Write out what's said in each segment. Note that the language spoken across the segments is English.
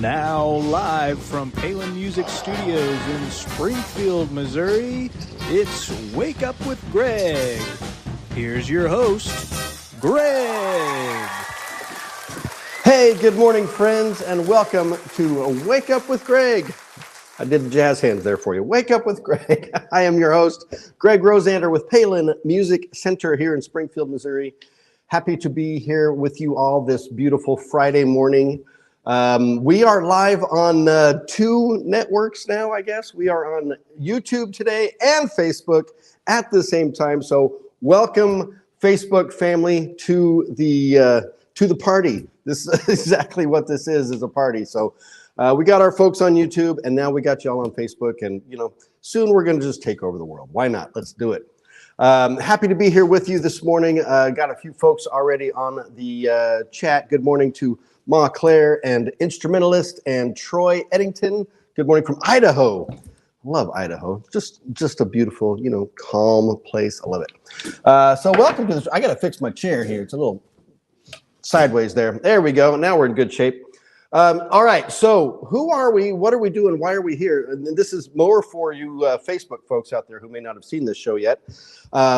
now live from Palin Music Studios in Springfield, Missouri, it's Wake Up with Greg. Here's your host, Greg. Hey, good morning, friends, and welcome to Wake Up with Greg. I did the jazz hands there for you. Wake Up with Greg. I am your host, Greg Rosander with Palin Music Center here in Springfield, Missouri. Happy to be here with you all this beautiful Friday morning. We are live on two networks now, I guess. We are on YouTube today and Facebook at the same time. So welcome, Facebook family, to the party. This is exactly what this is a party. So we got our folks on YouTube, and now we got y'all on Facebook. And, you know, soon we're going to just take over the world. Why not? Let's do it. Happy to be here with you this morning. Got a few folks already on the chat. Good morning to Ma Claire and Instrumentalist and Troy Eddington. Good morning from Idaho. Love Idaho. Just a beautiful, you know, calm place. I love it. So welcome to this. I got to fix my chair here. It's a little sideways there. There we go. Now we're in good shape. All right. So who are we? What are we doing? Why are we here? And this is more for you Facebook folks out there who may not have seen this show yet.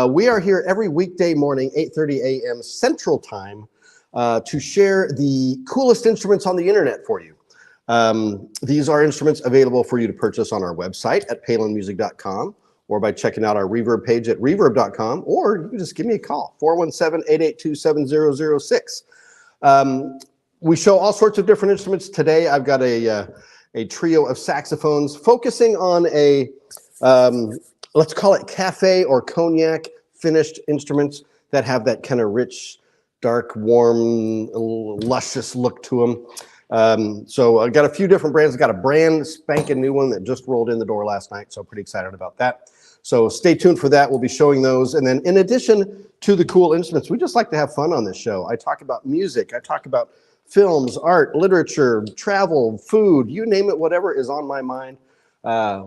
We are here every weekday morning, 8:30 a.m. Central Time, to share the coolest instruments on the internet for you. These are instruments available for you to purchase on our website at palinmusic.com or by checking out our Reverb page at reverb.com, or you can just give me a call, 417-882-7006. We show all sorts of different instruments. Today, I've got a trio of saxophones focusing on a, let's call it cafe or cognac finished instruments that have that kind of rich, dark, warm, luscious look to them. So I've got a few different brands. I've got a brand spanking new one that just rolled in the door last night, so pretty excited about that. So stay tuned for that. We'll be showing those. And then in addition to the cool instruments, we just like to have fun on this show. I talk about music. I talk about films, art, literature, travel, food, you name it, whatever is on my mind,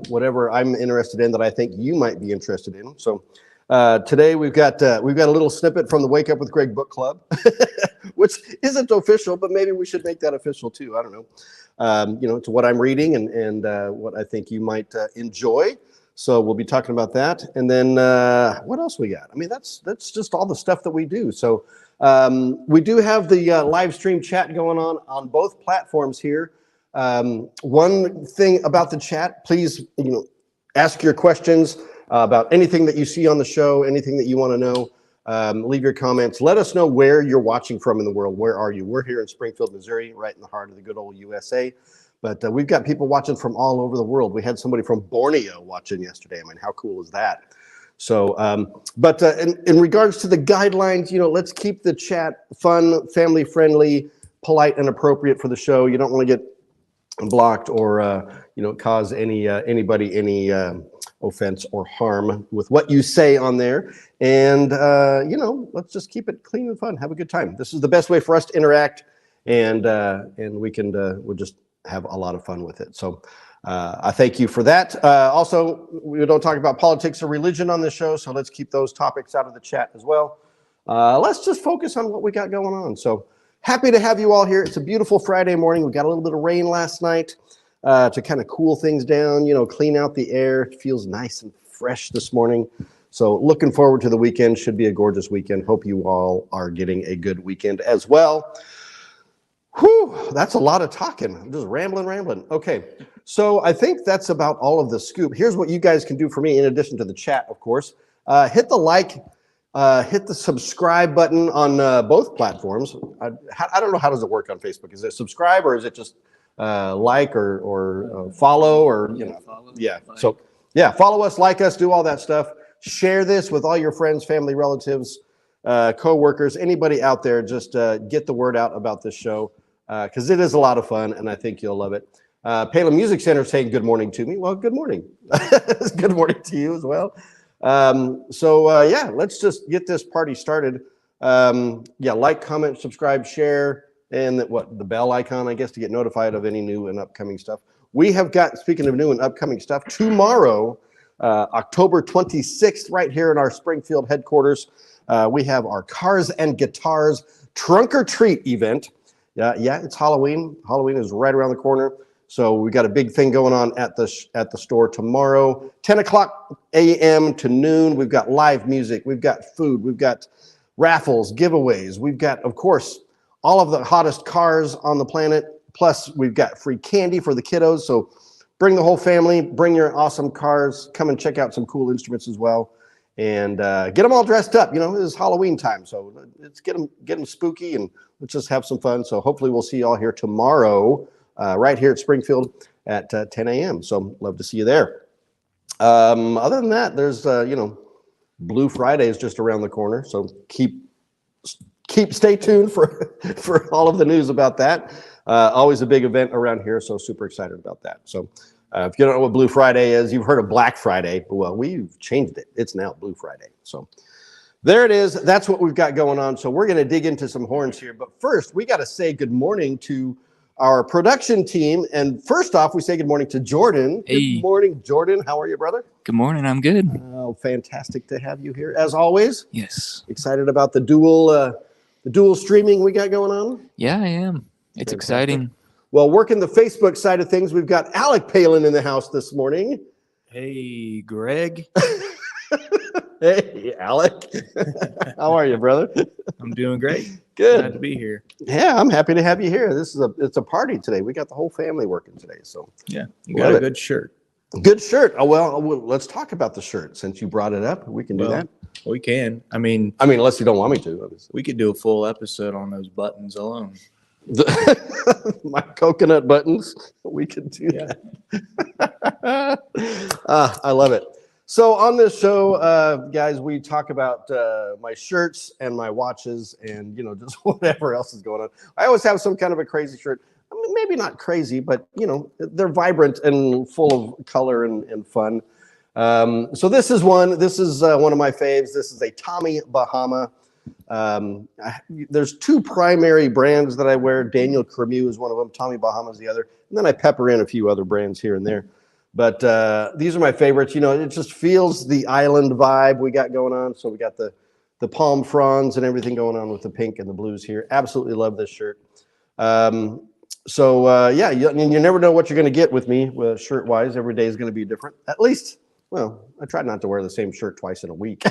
whatever I'm interested in that I think you might be interested in. So today we've got a little snippet from the Wake Up with Greg book club, which isn't official, but maybe we should make that official too. I don't know. You know, it's what I'm reading and what I think you might enjoy. So we'll be talking about that. And then what else we got? I mean, that's just all the stuff that we do. So we do have the live stream chat going on both platforms here. One thing about the chat, please, you know, ask your questions about anything that you see on the show, anything that you want to know. Leave your comments. Let us know where you're watching from in the world. Where are you? We're here in Springfield, Missouri, right in the heart of the good old USA. But we've got people watching from all over the world. We had somebody from Borneo watching yesterday. I mean, how cool is that? So, in regards to the guidelines, you know, let's keep the chat fun, family friendly, polite, and appropriate for the show. You don't want to get blocked or, you know, cause anybody any offense or harm with what you say on there. And, you know, let's just keep it clean and fun. Have a good time. This is the best way for us to interact, and we can, we'll just have a lot of fun with it. So I thank you for that. Also, we don't talk about politics or religion on the show, so let's keep those topics out of the chat as well. Let's just focus on what we got going on. So happy to have you all here. It's a beautiful Friday morning. We got a little bit of rain last night to kind of cool things down, you know, clean out the air. It feels nice and fresh this morning. So looking forward to the weekend. Should be a gorgeous weekend. Hope you all are getting a good weekend as well. Whew, that's a lot of talking. I'm just rambling. Okay, so I think that's about all of the scoop. Here's what you guys can do for me in addition to the chat, of course. Hit the like, hit the subscribe button on both platforms. I don't know, how does it work on Facebook? Is it subscribe or is it just like or follow or, you know? Yeah, so yeah, follow us, like us, do all that stuff. Share this with all your friends, family, relatives, co-workers, anybody out there. Just get the word out about this show because it is a lot of fun and I think you'll love it. Palin Music Center saying good morning to me. Well, good morning. Good morning to you as well. Yeah, let's just get this party started. Yeah, like, comment, subscribe, share, and the bell icon, I guess, to get notified of any new and upcoming stuff. We have got, speaking of new and upcoming stuff, tomorrow, October 26th, right here in our Springfield headquarters, we have our Cars and Guitars Trunk or Treat event. Yeah, it's Halloween. Halloween is right around the corner. So we got a big thing going on at the store tomorrow, 10 o'clock a.m. to noon. We've got live music. We've got food. We've got raffles, giveaways. We've got, of course, all of the hottest cars on the planet. Plus, we've got free candy for the kiddos. So bring the whole family. Bring your awesome cars. Come and check out some cool instruments as well. And get them all dressed up. You know, it is Halloween time. So let's get them spooky and let's just have some fun. So hopefully we'll see you all here tomorrow. Right here at Springfield at 10 a.m. So love to see you there. Other than that, there's, Blue Friday is just around the corner. So stay tuned for all of the news about that. Always a big event around here. So super excited about that. So if you don't know what Blue Friday is, you've heard of Black Friday. Well, we've changed it. It's now Blue Friday. So there it is. That's what we've got going on. So we're going to dig into some horns here. But first, we got to say good morning to our production team. And first off, we say good morning to Jordan. Hey. Good morning, Jordan. How are you, brother? Good morning. I'm good. Oh, fantastic to have you here, as always. Yes. Excited about the dual streaming we got going on? Yeah, I am. It's exciting. Well, working the Facebook side of things, we've got Alec Palin in the house this morning. Hey, Greg. Hey, Alec. How are you, brother? I'm doing great. Good. Glad to be here. Yeah, I'm happy to have you here. It's a party today. We got the whole family working today. So Yeah, you got a good shirt. Good shirt. Oh, well, let's talk about the shirt since you brought it up. We can do that. We can. I mean, unless you don't want me to. Obviously. we could do a full episode on those buttons alone. My coconut buttons. We could do that. I love it. So on this show, guys, we talk about my shirts and my watches and, just whatever else is going on. I always have some kind of a crazy shirt. I mean, maybe not crazy, but, they're vibrant and full of color and fun. So this is one. This is one of my faves. This is a Tommy Bahama. There's two primary brands that I wear. Daniel Cremieux is one of them. Tommy Bahama is the other. And then I pepper in a few other brands here and there. But these are my favorites. It just feels the island vibe we got going on. So we got the palm fronds and everything going on with the pink and the blues here. Absolutely love this shirt. You never know what you're going to get with me shirt-wise. Every day is going to be different. At least, well, I try not to wear the same shirt twice in a week.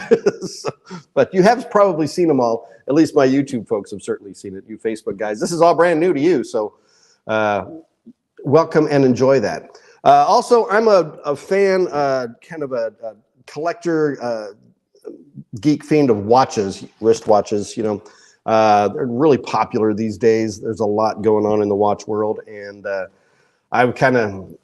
But you have probably seen them all. At least my YouTube folks have certainly seen it. You Facebook guys. This is all brand new to you. So welcome and enjoy that. Also, I'm a fan, kind of a collector, geek fiend of watches, wrist watches. They're really popular these days. There's a lot going on in the watch world, and I've kind of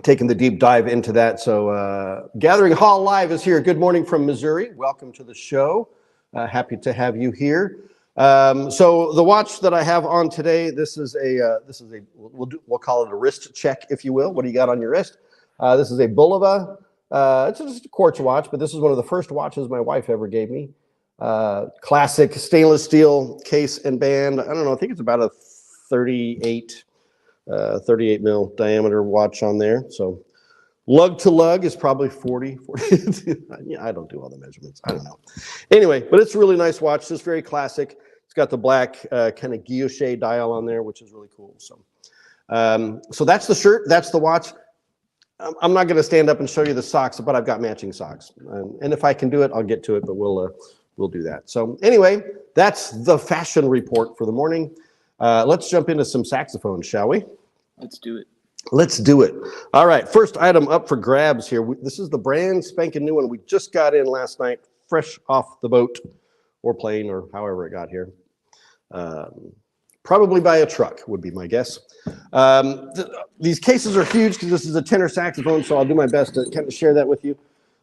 taken the deep dive into that. So Gathering Hall Live is here. Good morning from Missouri. Welcome to the show. Happy to have you here. So the watch that I have on today, we'll call it a wrist check, if you will. What do you got on your wrist? This is a Bulova. It's just a quartz watch, but this is one of the first watches my wife ever gave me. Classic stainless steel case and band. I don't know. I think it's about a 38 mil diameter watch on there. So lug to lug is probably 40. Yeah, I don't do all the measurements. I don't know. Anyway, but it's a really nice watch. It's very classic. It's got the black kind of guilloche dial on there, which is really cool. So, so that's the shirt. That's the watch. I'm not going to stand up and show you the socks, but I've got matching socks. And if I can do it, I'll get to it, but we'll do that. So anyway, that's the fashion report for the morning. Let's jump into some saxophones, shall we? Let's do it. Let's do it. All right, first item up for grabs here. This is the brand spanking new one. We just got in last night, fresh off the boat or plane or however it got here. Probably by a truck would be my guess. These cases are huge because this is a tenor saxophone, so I'll do my best to kind of share that with you.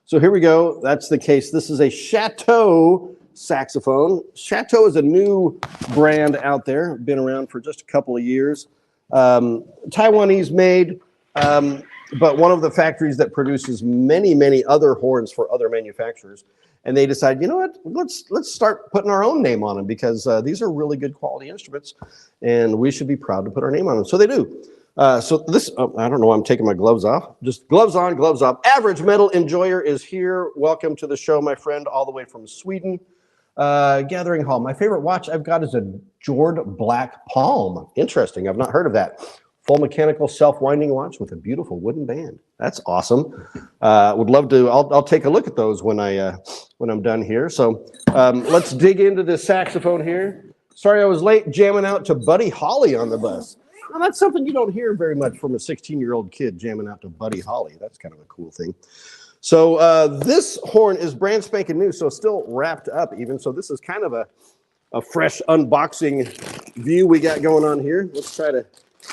So here we go. That's the case. This is a Chateau saxophone. Chateau is a new brand out there, been around for just a couple of years. Taiwanese made, but one of the factories that produces many, many other horns for other manufacturers. And they decide, you know what, let's start putting our own name on them because these are really good quality instruments and we should be proud to put our name on them. So they do. So this, I don't know why I'm taking my gloves off. Just gloves on, gloves off. Average Metal Enjoyer is here. Welcome to the show, my friend, all the way from Sweden. Gathering Hall. My favorite watch I've got is a Jord Black Palm. Interesting. I've not heard of that. Full mechanical self-winding watch with a beautiful wooden band. That's awesome. Would love to. I'll take a look at those when I'm done here. So let's dig into this saxophone here. Sorry I was late jamming out to Buddy Holly on the bus. Well, that's something you don't hear very much from a 16-year-old kid jamming out to Buddy Holly. That's kind of a cool thing. So this horn is brand spanking new, so still wrapped up even. So this is kind of a fresh unboxing view we got going on here. Let's try to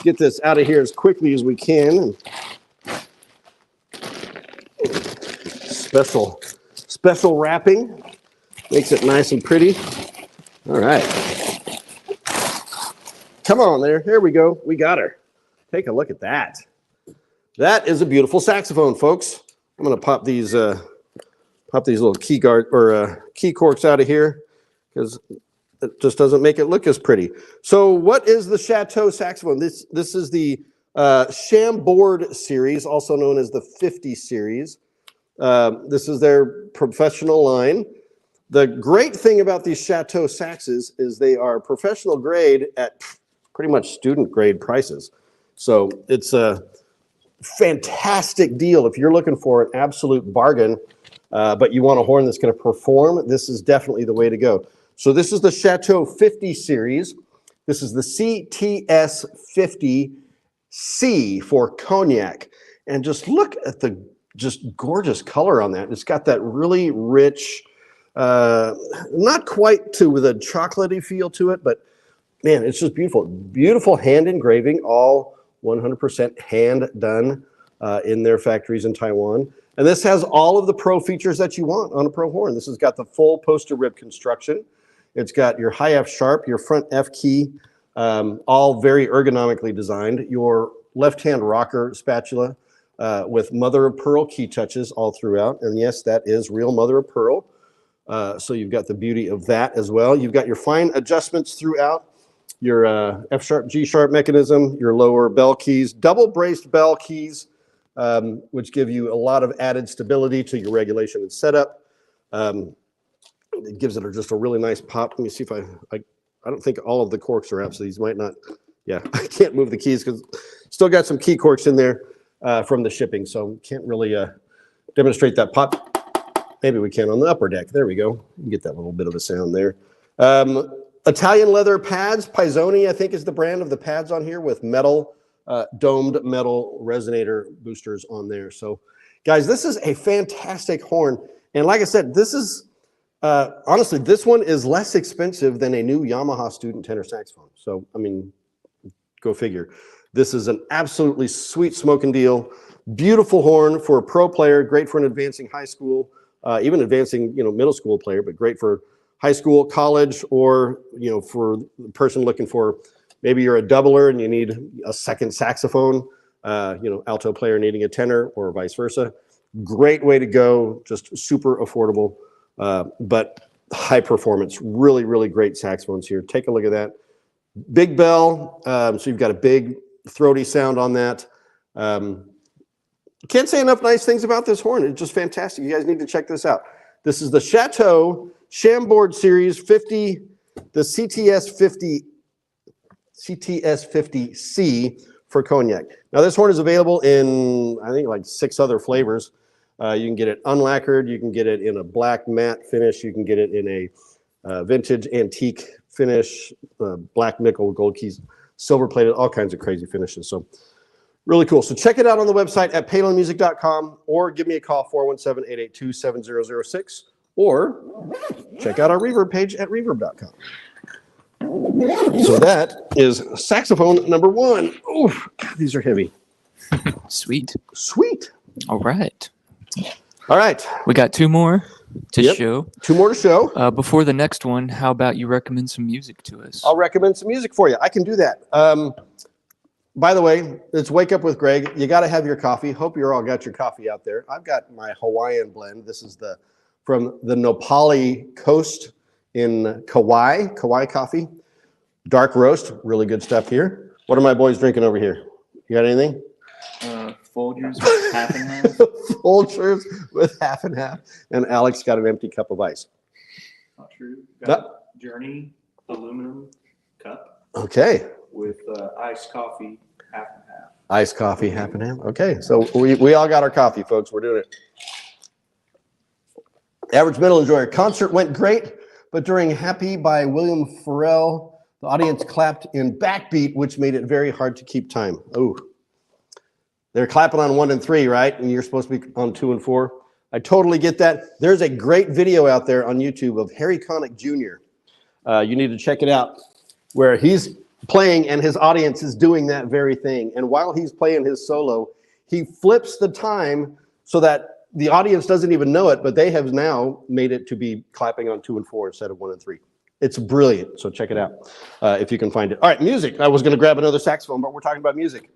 get this out of here as quickly as we can. Special wrapping makes it nice and pretty. All right. Come on there. There we go. We got her. Take a look at that. That is a beautiful saxophone, folks. I'm going to pop these little key corks out of here because it just doesn't make it look as pretty. So what is the Chateau saxophone? This is the Chambord series, also known as the 50 series. This is their professional line. The great thing about these Chateau saxes is they are professional grade at pretty much student grade prices. So it's a fantastic deal if you're looking for an absolute bargain, but you want a horn that's going to perform. This is definitely the way to go. So this is the Chateau 50 series. This is the CTS 50C for cognac. And just look at the just gorgeous color on that. It's got that really rich, not quite to the chocolatey feel to it, but man, it's just beautiful. Beautiful hand engraving, all 100% hand done in their factories in Taiwan. And this has all of the pro features that you want on a pro horn. This has got the full poster rib construction. It's got your high F sharp, your front F key, all very ergonomically designed. Your left-hand rocker spatula with mother of pearl key touches all throughout. And yes, that is real mother of pearl. So you've got the beauty of that as well. You've got your fine adjustments throughout. Your F sharp, G sharp mechanism, your lower bell keys, double braced bell keys, which give you a lot of added stability to your regulation and setup. It gives it just a really nice pop. Let me see if I don't think all of the corks are out, so these might not. Yeah, I can't move the keys because still got some key corks in there from the shipping, so can't really demonstrate that pop. Maybe we can on the upper deck. There we go. You can get that little bit of a sound there. Italian leather pads. Pisoni, I think, is the brand of the pads on here with metal, domed metal resonator boosters on there. So, guys, this is a fantastic horn. And like I said, this is, honestly, this one is less expensive than a new Yamaha student tenor saxophone. So, I mean, go figure. This is an absolutely sweet smoking deal. Beautiful horn for a pro player, great for an advancing high school, even advancing, middle school player, but great for high school, college, or, for the person looking for, maybe you're a doubler and you need a second saxophone, alto player needing a tenor or vice versa. Great way to go, just super affordable, but high performance. Really, really great saxophones here. Take a look at that. Big bell, so you've got a big throaty sound on that. Can't say enough nice things about this horn. It's just fantastic. You guys need to check this out. This is the Chateau Chambord Series 50, the CTS 50C for cognac. Now this horn is available in, I think, like 6 other flavors. You can get it unlacquered, you can get it in a black matte finish, you can get it in a vintage antique finish, black nickel, gold keys, silver plated, all kinds of crazy finishes. So really cool. So check it out on the website at palinmusic.com or give me a call, 417-882-7006, or check out our reverb page at reverb.com. So that is saxophone number 1. Oof, God, these are heavy. Sweet. Sweet. All right. All right. We got 2 more to show. 2 more to show. Before the next one, how about you recommend some music to us? I'll recommend some music for you. I can do that. By the way, it's Wake Up with Greg. You got to have your coffee. Hope you all got your coffee out there. I've got my Hawaiian blend. This is from the Nopali coast in Kauai coffee. Dark roast, really good stuff here. What are my boys drinking over here? You got anything? Folgers with half and half. Folgers with half and half. And Alex got an empty cup of ice. not true. Got Journey aluminum cup. Okay. With iced coffee, half and half. Iced coffee, half and half. Okay, so we all got our coffee, folks. We're doing it. Average Metal Enjoyer. Concert went great, but during Happy by William Farrell, the audience clapped in backbeat, which made it very hard to keep time. Oh, they're clapping on 1 and 3, right? And you're supposed to be on 2 and 4. I totally get that. There's a great video out there on YouTube of Harry Connick Jr. You need to check it out, where he's playing and his audience is doing that very thing. And while he's playing his solo, he flips the time so that the audience doesn't even know it, but they have now made it to be clapping on 2 and 4 instead of 1 and 3. It's brilliant, so check it out if you can find it. All right, music. I was going to grab another saxophone, but we're talking about music.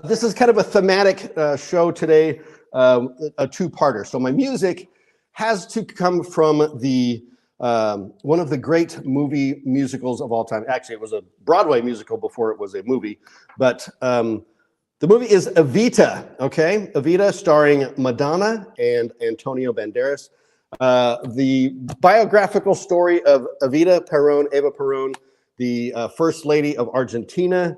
This is kind of a thematic show today, a two-parter. So my music has to come from the one of the great movie musicals of all time. Actually, it was a Broadway musical before it was a movie, but the movie is Avita, okay? Avita, starring Madonna and Antonio Banderas. The biographical story of Eva Perón, the First Lady of Argentina.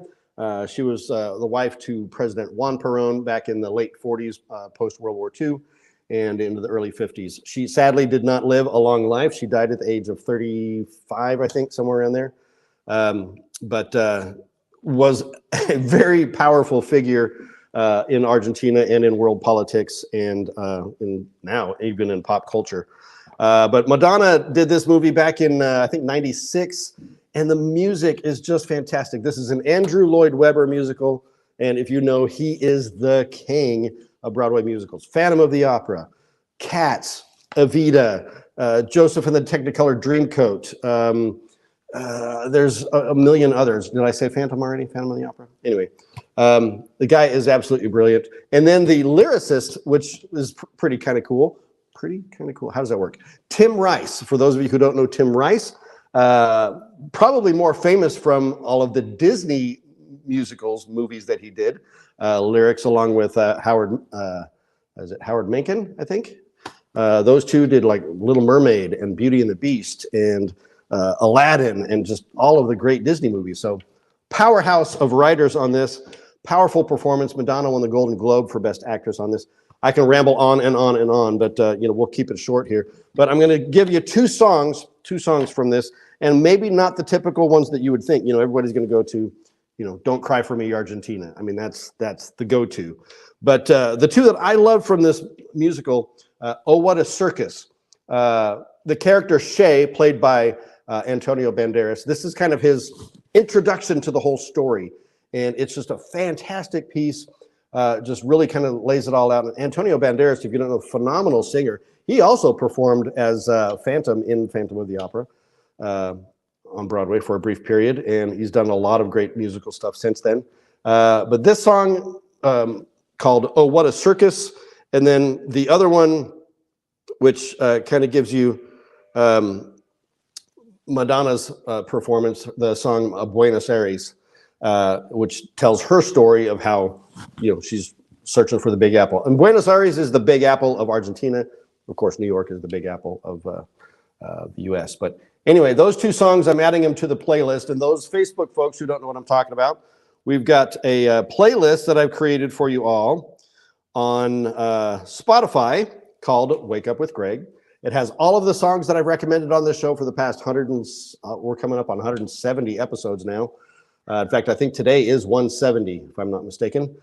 She was the wife to President Juan Perón back in the late 40s, post-World War II, and into the early 50s. She sadly did not live a long life. She died at the age of 35, I think, somewhere around there. But was a very powerful figure in Argentina and in world politics and now even in pop culture. But Madonna did this movie back in, I think, 96. And the music is just fantastic. This is an Andrew Lloyd Webber musical. And if you know, he is the king of Broadway musicals. Phantom of the Opera, Cats, Avita, Joseph and the Technicolor Dreamcoat. There's a million others. Did I say Phantom already? Phantom of the Opera? Anyway, the guy is absolutely brilliant. And then the lyricist, which is pretty kind of cool. How does that work? Tim Rice. For those of you who don't know Tim Rice, probably more famous from all of the Disney movies that he did. Lyrics along with Howard Menken, I think. Those two did like Little Mermaid and Beauty and the Beast and Aladdin and just all of the great Disney movies. So powerhouse of writers on this. Powerful performance. Madonna won the Golden Globe for Best Actress on this. I can ramble on and on and on, but we'll keep it short here. But I'm going to give you two songs from this, and maybe not the typical ones that you would think. Everybody's going to go to, Don't Cry for Me, Argentina. I mean, that's the go-to. But the two that I love from this musical, Oh, What a Circus. The character Shay, played by Antonio Banderas, this is kind of his introduction to the whole story. And it's just a fantastic piece. Just really kind of lays it all out. And Antonio Banderas, if you don't know, phenomenal singer. He also performed as Phantom in Phantom of the Opera on Broadway for a brief period. And he's done a lot of great musical stuff since then. But this song called Oh, What a Circus. And then the other one, which kind of gives you Madonna's performance, the song Buenos Aires, which tells her story of how, she's searching for the Big Apple. And Buenos Aires is the Big Apple of Argentina. Of course, New York is the Big Apple of the U.S. But anyway, those two songs, I'm adding them to the playlist. And those Facebook folks who don't know what I'm talking about, we've got a playlist that I've created for you all on Spotify called Wake Up with Greg. It has all of the songs that I've recommended on this show for the past we're coming up on 170 episodes now. In fact, I think today is 170, if I'm not mistaken.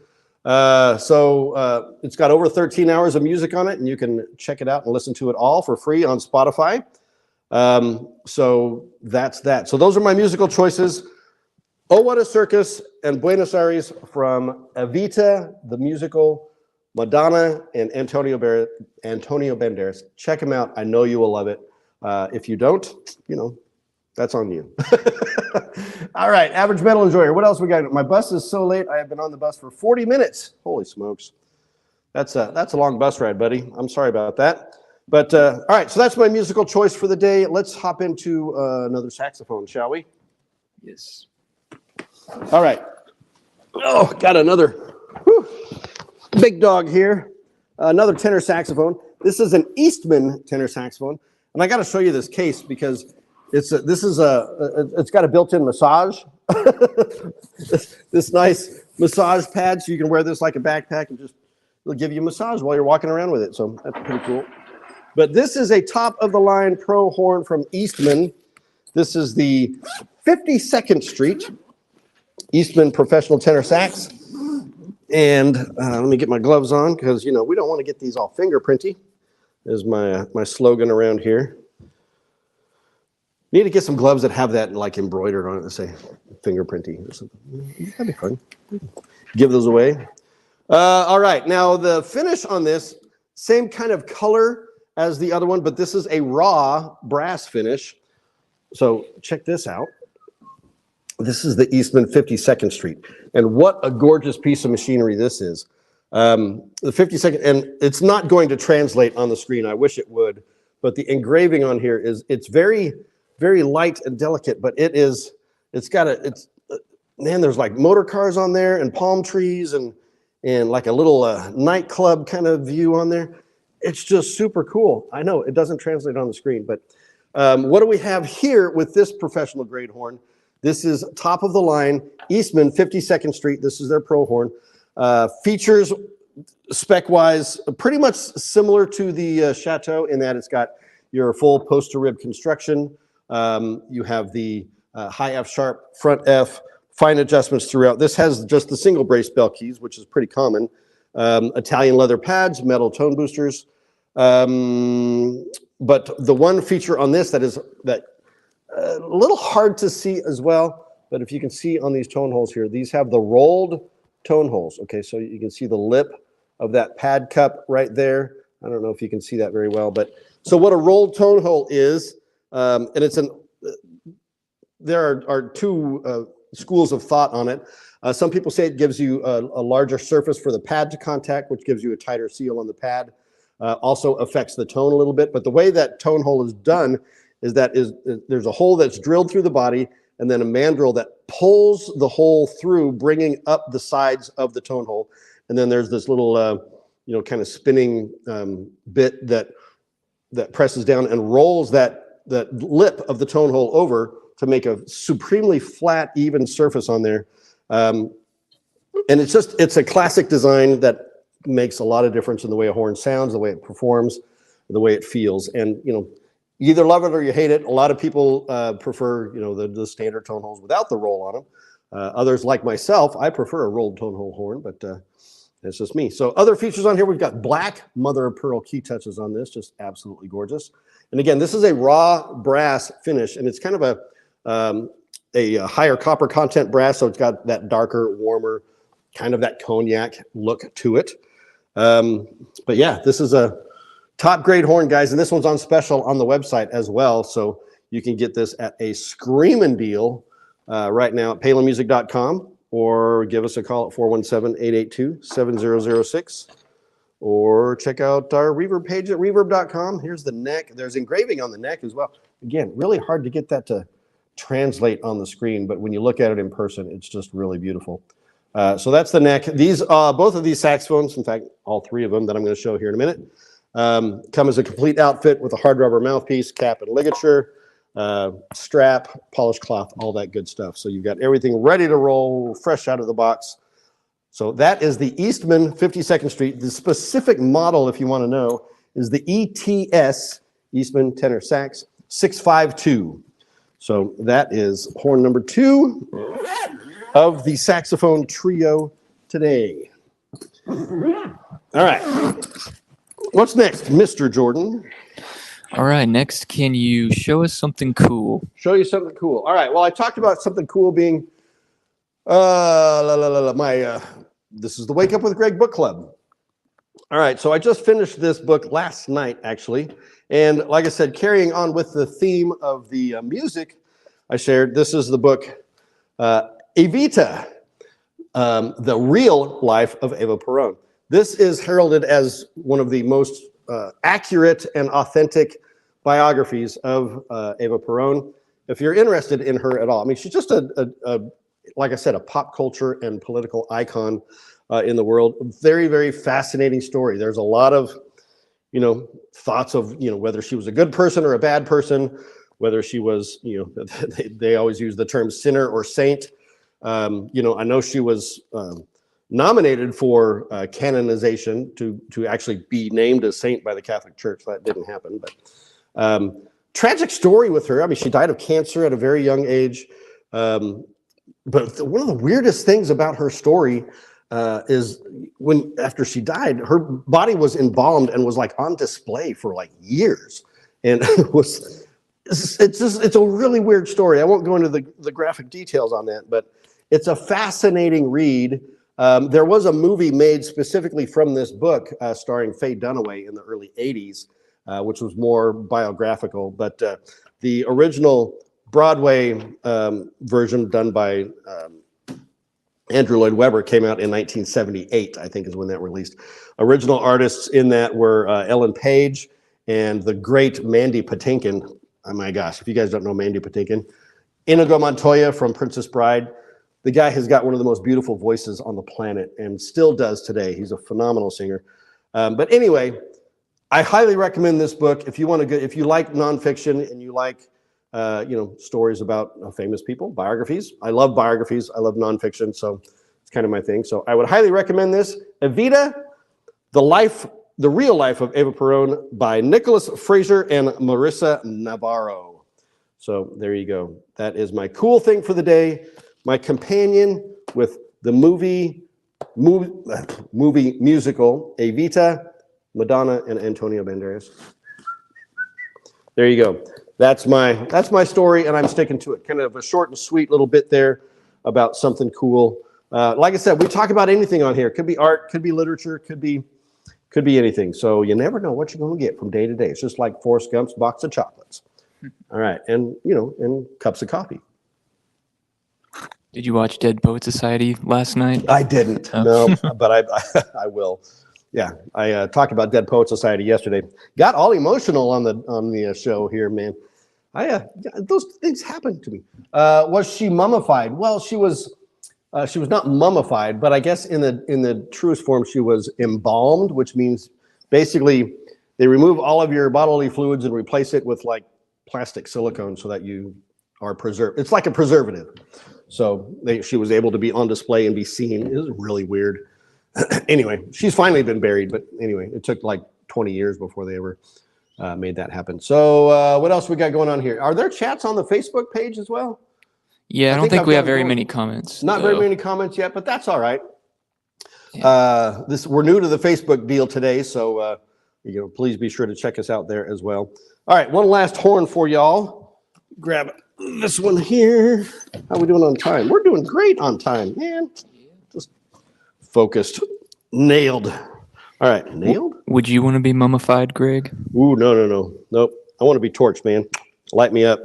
So it's got over 13 hours of music on it, and you can check it out and listen to it all for free on Spotify. So that's that. So those are my musical choices. Oh, What a Circus and Buenos Aires from Avita, the musical, Madonna and Antonio Banderas. Check them out. I know you will love it. If you don't, that's on you. All right, Average Metal Enjoyer. What else we got? My bus is so late. I have been on the bus for 40 minutes. Holy smokes. That's a long bus ride, buddy. I'm sorry about that. But all right, so that's my musical choice for the day. Let's hop into another saxophone, shall we? Yes. All right. Oh, got another big dog here. Another tenor saxophone. This is an Eastman tenor saxophone. And I got to show you this case because it's got a built-in massage. this nice massage pad, so you can wear this like a backpack and it'll give you a massage while you're walking around with it. So that's pretty cool. But this is a top-of-the-line pro horn from Eastman. This is the 52nd Street Eastman Professional Tenor Sax. And let me get my gloves on because, we don't want to get these all fingerprinty, is my slogan around here. Need to get some gloves that have that like embroidered on it that say fingerprinty or something. That'd be fun. Give those away. All right, now the finish on this, same kind of color as the other one, but this is a raw brass finish. So check this out. This is the Eastman 52nd Street. And what a gorgeous piece of machinery this is. The 52nd, and it's not going to translate on the screen. I wish it would. But the engraving on here it's very, very light and delicate, but there's like motor cars on there and palm trees and like a little nightclub kind of view on there. It's just super cool. I know it doesn't translate on the screen, but what do we have here with this professional grade horn? This is top of the line, Eastman 52nd Street. This is their pro horn. Features spec-wise pretty much similar to the Chateau in that it's got your full post-to-rib construction. You have the high F sharp, front F, fine adjustments throughout. This has just the single brace bell keys, which is pretty common. Italian leather pads, metal tone boosters. But the one feature on this that a little hard to see as well, but if you can see on these tone holes here, these have the rolled tone holes. Okay, so you can see the lip of that pad cup right there. I don't know if you can see that very well, but so what a rolled tone hole is, and there are two schools of thought on it. Some people say it gives you a larger surface for the pad to contact, which gives you a tighter seal on the pad. Also affects the tone a little bit, but the way that tone hole is done is there's a hole that's drilled through the body and then a mandrel that pulls the hole through, bringing up the sides of the tone hole. And then there's this little, kind of spinning bit that presses down and rolls that lip of the tone hole over to make a supremely flat, even surface on there. And it's a classic design that makes a lot of difference in the way a horn sounds, the way it performs, the way it feels. And, you either love it or you hate it. A lot of people prefer, the standard tone holes without the roll on them. Others, like myself, I prefer a rolled tone hole horn, but that's just me. So other features on here, we've got black mother of pearl key touches on this, just absolutely gorgeous. And again, this is a raw brass finish, and it's kind of a higher copper content brass, so it's got that darker, warmer, kind of that cognac look to it. But yeah, this is a top grade horn, guys, and this one's on special on the website as well, so you can get this at a screaming deal right now at palinmusic.com, or give us a call at 417-882-7006, or check out our reverb page at reverb.com. Here's the neck. There's engraving on the neck as well. Again, really hard to get that to translate on the screen, but when you look at it in person, it's just really beautiful. So that's the neck. These both of these saxophones, in fact, all three of them that I'm going to show here in a minute, come as a complete outfit with a hard rubber mouthpiece, cap and ligature, strap, polished cloth, all that good stuff. So you've got everything ready to roll, fresh out of the box. So that is the Eastman 52nd Street. The specific model, if you want to know, is the ETS, Eastman Tenor Sax 652. So that is horn number 2 of the saxophone trio today. All right. What's next, Mr. Jordan? All right, next, can you show us something cool? Show you something cool. All right, well, I talked about something cool being this is the Wake Up with Greg book club. All right, so I just finished this book last night, actually. And like I said, carrying on with the theme of the music I shared, this is the book Avita, The Real Life of Eva Peron. This is heralded as one of the most accurate and authentic biographies of Eva Peron. If you're interested in her at all, I mean, she's just like I said, a pop culture and political icon in the world. Very, very fascinating story. There's a lot of, thoughts of, whether she was a good person or a bad person, whether she was, they always use the term sinner or saint. I know she was nominated for canonization to actually be named a saint by the Catholic Church. That didn't happen, but tragic story with her. I mean, she died of cancer at a very young age. But one of the weirdest things about her story is after she died, her body was embalmed and was like on display for like years, and it's a really weird story. I won't go into the graphic details on that, but it's a fascinating read. There was a movie made specifically from this book starring Faye Dunaway in the early 80s, which was more biographical, but the original Broadway version done by Andrew Lloyd Webber came out in 1978, I think is when that released. Original artists in that were Ellen Page and the great Mandy Patinkin. Oh my gosh, if you guys don't know Mandy Patinkin. Inigo Montoya from Princess Bride. The guy has got one of the most beautiful voices on the planet and still does today. He's a phenomenal singer. But anyway, I highly recommend this book. If you like nonfiction and you like stories about famous people, biographies. I love biographies. I love nonfiction, so it's kind of my thing. So I would highly recommend this. Avita, the real life of Eva Perón by Nicholas Fraser and Marissa Navarro. So there you go. That is my cool thing for the day. My companion with the movie musical Avita, Madonna, and Antonio Banderas. There you go. That's my story, and I'm sticking to it. Kind of a short and sweet little bit there about something cool. Like I said, we talk about anything on here. Could be art, could be literature, could be anything. So you never know what you're going to get from day to day. It's just like Forrest Gump's box of chocolates. All right, and and cups of coffee. Did you watch Dead Poet Society last night? I didn't, no, but I will. Yeah, I talked about Dead Poet Society yesterday. Got all emotional on the show here, man. Those things happened to me. Was she mummified? Well, she was not mummified, but I guess in the truest form, she was embalmed, which means basically they remove all of your bodily fluids and replace it with like plastic silicone so that you are preserved. It's like a preservative. So she was able to be on display and be seen. It was really weird. Anyway, she's finally been buried, but anyway, it took like 20 years before they ever made that happen. So what else we got going on here? Are there chats on the Facebook page as well? Yeah, I don't think we have very many comments. Not very many comments yet, but that's all right. Yeah. We're new to the Facebook deal today, so please be sure to check us out there as well. All right, one last horn for y'all. Grab this one here. How we doing on time? We're doing great on time, man. Just focused, nailed. All right, nailed. Would you want to be mummified, Greg? Ooh, no, nope. I want to be torched, man. Light me up,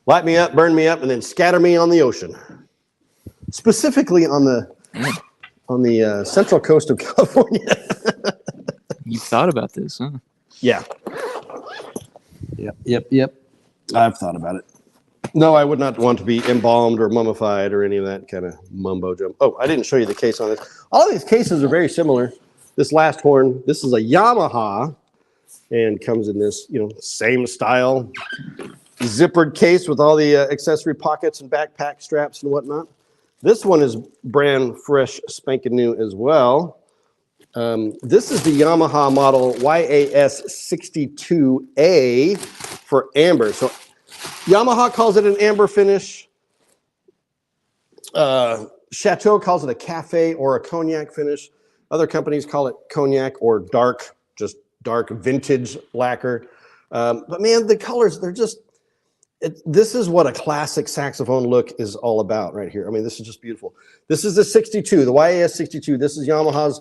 burn me up, and then scatter me on the ocean. Specifically on the central coast of California. You thought about this, huh? Yeah. Yep. I've thought about it. No, I would not want to be embalmed or mummified or any of that kind of mumbo jumbo. Oh, I didn't show you the case on this. All of these cases are very similar. This last horn, this is a Yamaha and comes in this, same style zippered case with all the accessory pockets and backpack straps and whatnot. This one is brand fresh, spanking new as well. This is the Yamaha model YAS62A for amber. So Yamaha calls it an amber finish. Chateau calls it a cafe or a cognac finish. Other companies call it cognac or dark vintage lacquer. But man, the colors, they're just, this is what a classic saxophone look is all about right here. I mean, this is just beautiful. This is the 62, the YAS62. This is Yamaha's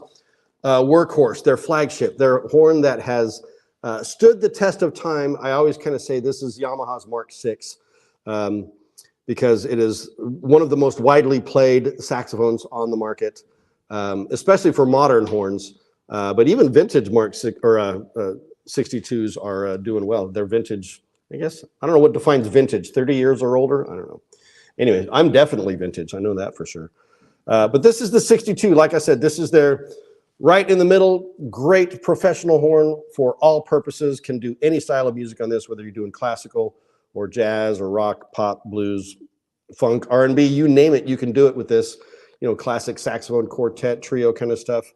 workhorse, their flagship, their horn that has stood the test of time. I always kind of say this is Yamaha's Mark VI because it is one of the most widely played saxophones on the market, especially for modern horns. But even vintage Mark VI or 62s are doing well. They're vintage, I guess. I don't know what defines vintage, 30 years or older. I don't know. Anyway, I'm definitely vintage. I know that for sure. But this is the 62. Like I said, this is their Right in the middle, great professional horn for all purposes. Can do any style of music on this, whether you're doing classical or jazz or rock, pop, blues, funk, R&B, you name it, you can do it with this. You know, classic saxophone, quartet, trio kind of stuff.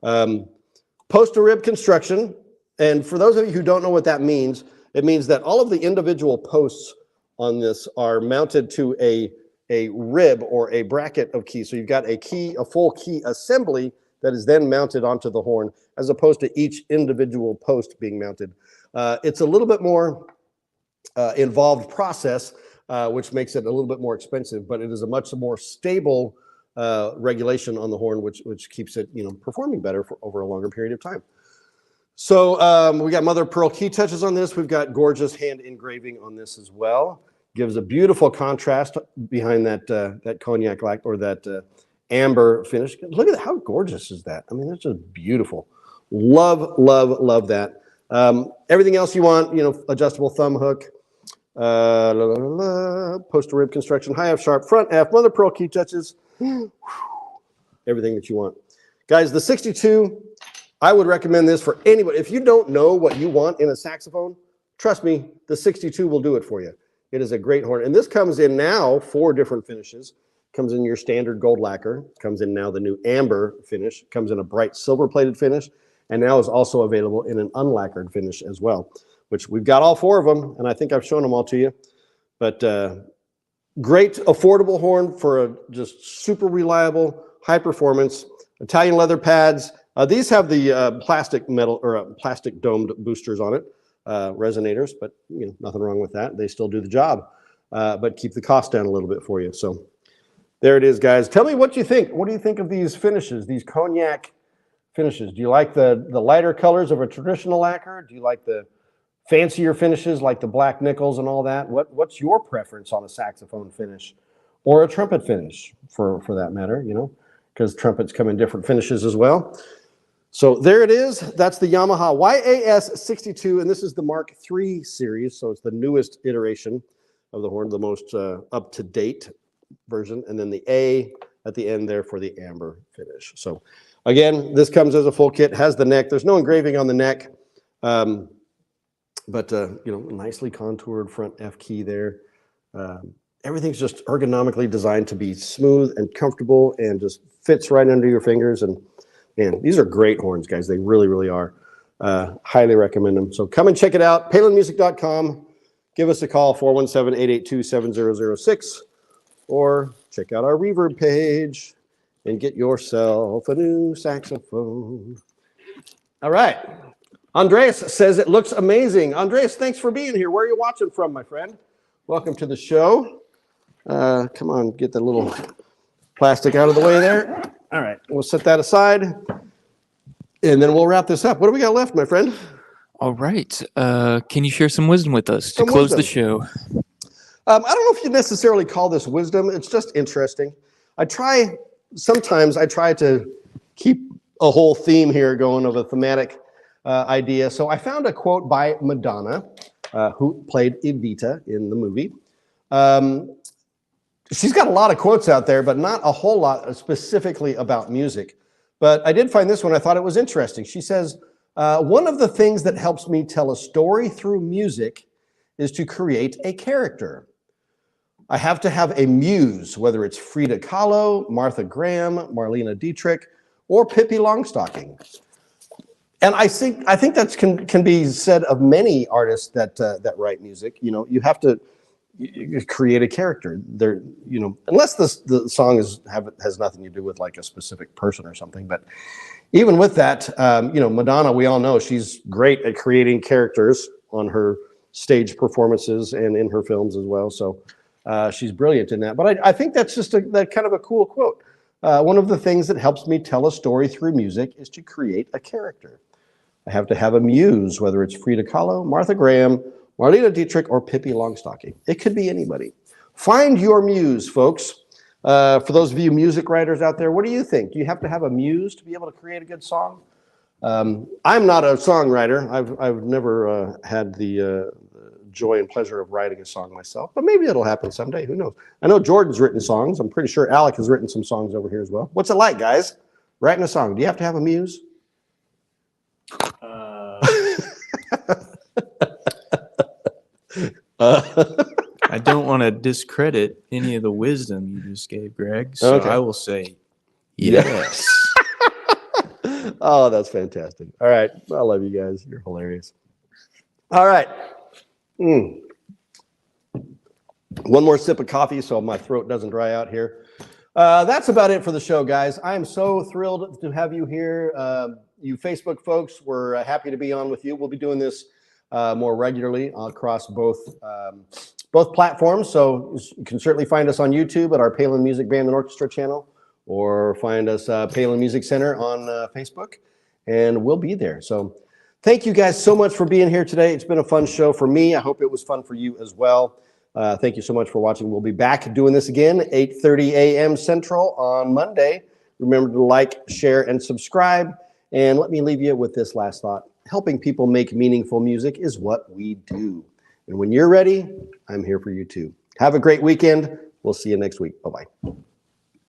Post to rib construction. And for those of you who don't know what that means, it means that all of the individual posts on this are mounted to a rib or a bracket of keys. So you've got a full key assembly that is then mounted onto the horn, as opposed to each individual post being mounted. It's a little bit more involved process, which makes it a little bit more expensive, but it is a much more stable regulation on the horn, which keeps it, you know, performing better for over a longer period of time. So we got mother of pearl key touches on this. We've got gorgeous hand engraving on this as well. Gives a beautiful contrast behind that cognac lacquer or that amber finish. Look at how gorgeous is that? I mean, that's just beautiful. Love, love, love that. Everything else you want, you know, adjustable thumb hook, post to rib construction, high F sharp, front F, mother pearl key touches, everything that you want. Guys, the 62, I would recommend this for anybody. If you don't know what you want in a saxophone, trust me, the 62 will do it for you. It is a great horn. And this comes in now 4 different finishes. Comes in your standard gold lacquer, comes in now the new amber finish, comes in a bright silver plated finish, and now is also available in an unlacquered finish as well, which we've got all 4 of them, and I think I've shown them all to you. But great affordable horn for a just super reliable, high performance, Italian leather pads. These have the plastic metal or plastic domed boosters on it, resonators, but you know, nothing wrong with that. They still do the job, but keep the cost down a little bit for you. So there it is, guys. Tell me what you think. What do you think of these finishes, these cognac finishes? Do you like the lighter colors of a traditional lacquer? Do you like the fancier finishes like the black nickels and all that? What's your preference on a saxophone finish or a trumpet finish for that matter, you know, because trumpets come in different finishes as well. So there it is. That's the Yamaha YAS62, and this is the Mark III series, so it's the newest iteration of the horn, the most up-to-date version, and then the A at the end there for the amber finish. So again, this comes as a full kit, has the neck. There's no engraving on the neck, but you know, nicely contoured front F key there. Everything's just ergonomically designed to be smooth and comfortable and just fits right under your fingers. And man, these are great horns, guys. They really, really are. Highly recommend them. So come and check it out. PalinMusic.com. Give us a call, 417-882-7006. Or check out our Reverb page and get yourself a new saxophone. All right. Andreas says it looks amazing. Andreas, thanks for being here. Where are you watching from, my friend? Welcome to the show. Come on, get the little plastic out of the way there. All right, we'll set that aside, and then we'll wrap this up. What do we got left, my friend? All right. Can you share some wisdom with us to close the show? I don't know if you necessarily call this wisdom. It's just interesting. Sometimes I try to keep a whole theme here going of a thematic idea. So I found a quote by Madonna, who played Evita in the movie. She's got a lot of quotes out there, but not a whole lot specifically about music. But I did find this one. I thought it was interesting. She says, one of the things that helps me tell a story through music is to create a character. I have to have a muse, whether it's Frida Kahlo, Martha Graham, Marlene Dietrich, or Pippi Longstocking. And I think that can be said of many artists that write music. You know, you have to create a character. There, you know, unless the song has nothing to do with like a specific person or something. But even with that, you know, Madonna, we all know she's great at creating characters on her stage performances and in her films as well. So she's brilliant in that. But I think that's just that kind of a cool quote. One of the things that helps me tell a story through music is to create a character. I have to have a muse, whether it's Frida Kahlo, Martha Graham, Marlene Dietrich, or Pippi Longstocking. It could be anybody. Find your muse, folks. For those of you music writers out there, what do you think? Do you have to have a muse to be able to create a good song? I'm not a songwriter. I've never had the joy and pleasure of writing a song myself, but maybe it'll happen someday. Who knows? I know Jordan's written songs. I'm pretty sure Alec has written some songs over here as well. What's it like, guys? Writing a song. Do you have to have a muse? I don't want to discredit any of the wisdom you just gave, Greg. So Okay. I will say yes. Oh, that's fantastic. All right. I love you guys. You're hilarious. All right. One more sip of coffee so my throat doesn't dry out here. That's about it for the show, guys. I am so thrilled to have you here. You Facebook folks, we're happy to be on with you. We'll be doing this more regularly across both platforms. So you can certainly find us on YouTube at our Palin Music Band and Orchestra channel, or find us Palin Music Center on Facebook, and we'll be there. So thank you guys so much for being here today. It's been a fun show for me. I hope it was fun for you as well. Thank you so much for watching. We'll be back doing this again, 8:30 a.m. Central on Monday. Remember to like, share, and subscribe. And let me leave you with this last thought. Helping people make meaningful music is what we do. And when you're ready, I'm here for you too. Have a great weekend. We'll see you next week. Bye-bye.